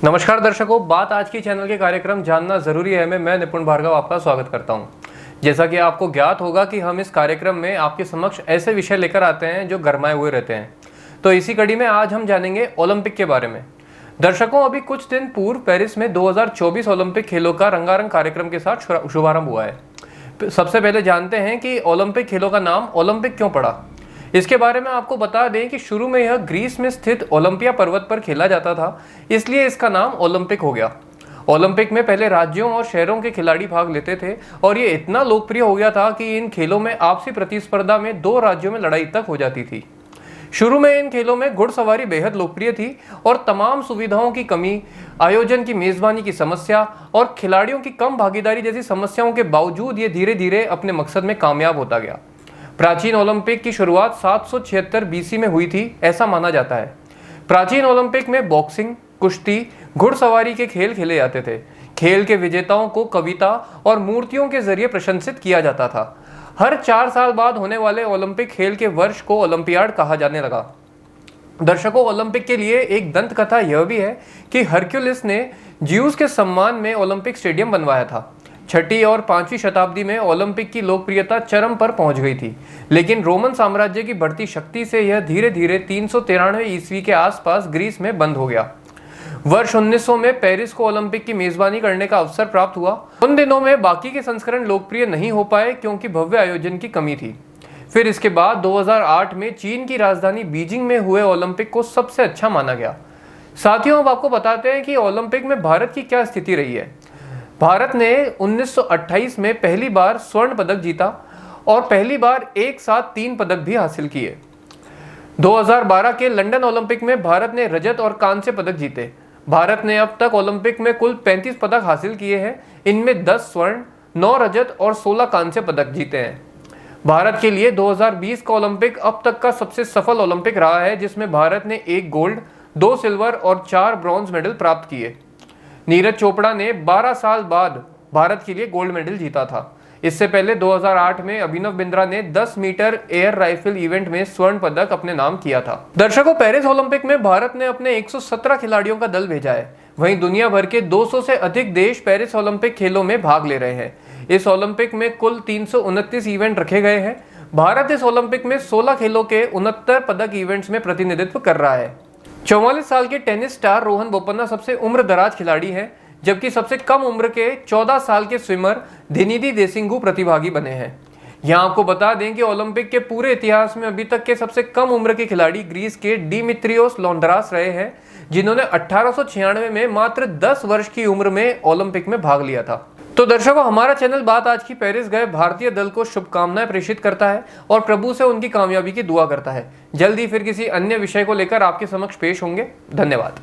नमस्कार दर्शकों, बात आज की चैनल के कार्यक्रम जानना जरूरी है में मैं निपुण भार्गव आपका स्वागत करता हूं। जैसा कि आपको ज्ञात होगा कि हम इस कार्यक्रम में आपके समक्ष ऐसे विषय लेकर आते हैं जो गरमाए हुए रहते हैं। तो इसी कड़ी में आज हम जानेंगे ओलंपिक के बारे में। दर्शकों, अभी कुछ दिन पूर्व पेरिस में 2024 ओलंपिक खेलों का रंगारंग कार्यक्रम के साथ शुभारंभ हुआ है। सबसे पहले जानते हैं कि ओलंपिक खेलों का नाम ओलंपिक क्यों पड़ा। इसके बारे में आपको बता दें कि शुरू में यह ग्रीस में स्थित ओलंपिया पर्वत पर खेला जाता था, इसलिए इसका नाम ओलंपिक हो गया। ओलंपिक में पहले राज्यों और शहरों के खिलाड़ी भाग लेते थे और ये इतना लोकप्रिय हो गया था कि इन खेलों में आपसी प्रतिस्पर्धा में 2 राज्यों में लड़ाई तक हो जाती थी। शुरू में इन खेलों में घुड़सवारी बेहद लोकप्रिय थी और तमाम सुविधाओं की कमी, आयोजन की मेजबानी की समस्या और खिलाड़ियों की कम भागीदारी जैसी समस्याओं के बावजूद ये धीरे धीरे अपने मकसद में कामयाब होता गया। प्राचीन ओलंपिक की शुरुआत 776 बीसी में हुई थी, ऐसा माना जाता है। प्राचीन ओलंपिक में बॉक्सिंग, कुश्ती, घुड़सवारी के खेल खेले जाते थे। खेल के विजेताओं को कविता और मूर्तियों के जरिए प्रशंसित किया जाता था। हर 4 साल बाद होने वाले ओलंपिक खेल के वर्ष को ओलंपियाड कहा जाने लगा। दर्शकों, ओलंपिक के लिए एक दंत कथा यह भी है कि हरक्यूलिस ने ज्यूस के सम्मान में ओलंपिक स्टेडियम बनवाया था। 6वीं और 5वीं शताब्दी में ओलंपिक की लोकप्रियता चरम पर पहुंच गई थी, लेकिन रोमन साम्राज्य की बढ़ती शक्ति से यह धीरे धीरे 393 ईस्वी के आसपास ग्रीस में बंद हो गया। वर्ष 1900 में पेरिस को ओलंपिक की मेजबानी करने का अवसर प्राप्त हुआ। उन दिनों में बाकी के संस्करण लोकप्रिय नहीं हो पाए क्योंकि भव्य आयोजन की कमी थी। फिर इसके बाद 2008 में चीन की राजधानी बीजिंग में हुए ओलंपिक को सबसे अच्छा माना गया। साथियों, अब आपको बताते हैं कि ओलंपिक में भारत की क्या स्थिति रही है। भारत ने 1928 में पहली बार स्वर्ण पदक जीता और पहली बार एक साथ 3 पदक भी हासिल किए। 2012 के लंदन ओलंपिक में भारत ने रजत और कांस्य पदक जीते। भारत ने अब तक ओलंपिक में कुल 35 पदक हासिल किए हैं। इनमें 10 स्वर्ण, 9 रजत और 16 कांस्य पदक जीते हैं। भारत के लिए 2020 का ओलंपिक अब तक का सबसे सफल ओलंपिक रहा है, जिसमें भारत ने 1 गोल्ड, 2 सिल्वर और 4 ब्रॉन्ज मेडल प्राप्त किए। नीरज चोपड़ा ने 12 साल बाद भारत के लिए गोल्ड मेडल जीता था। इससे पहले 2008 में अभिनव बिंद्रा ने 10 मीटर एयर राइफल इवेंट में स्वर्ण पदक अपने नाम किया था। दर्शकों, पेरिस ओलंपिक में भारत ने अपने 117 खिलाड़ियों का दल भेजा है। वहीं दुनिया भर के 200 से अधिक देश पेरिस ओलंपिक खेलों में भाग ले रहे हैं। इस ओलंपिक में कुल 329 इवेंट रखे गए हैं। भारत इस ओलंपिक में 16 खेलों के 69 पदक इवेंट्स में प्रतिनिधित्व कर रहा है। 44 साल के टेनिस स्टार रोहन बोपन्ना सबसे उम्रदराज खिलाड़ी हैं, जबकि सबसे कम उम्र के 14 साल के स्विमर दिनिदी देसिंगू प्रतिभागी बने हैं। यहाँ आपको बता दें कि ओलंपिक के पूरे इतिहास में अभी तक के सबसे कम उम्र के खिलाड़ी ग्रीस के डिमित्रियोस लोंड्रास रहे हैं, जिन्होंने 1896 में मात्र 10 वर्ष की उम्र में ओलंपिक में भाग लिया था। तो दर्शकों, हमारा चैनल बात आज की पेरिस गए भारतीय दल को शुभकामनाएं प्रेषित करता है और प्रभु से उनकी कामयाबी की दुआ करता है। जल्दी फिर किसी अन्य विषय को लेकर आपके समक्ष पेश होंगे। धन्यवाद।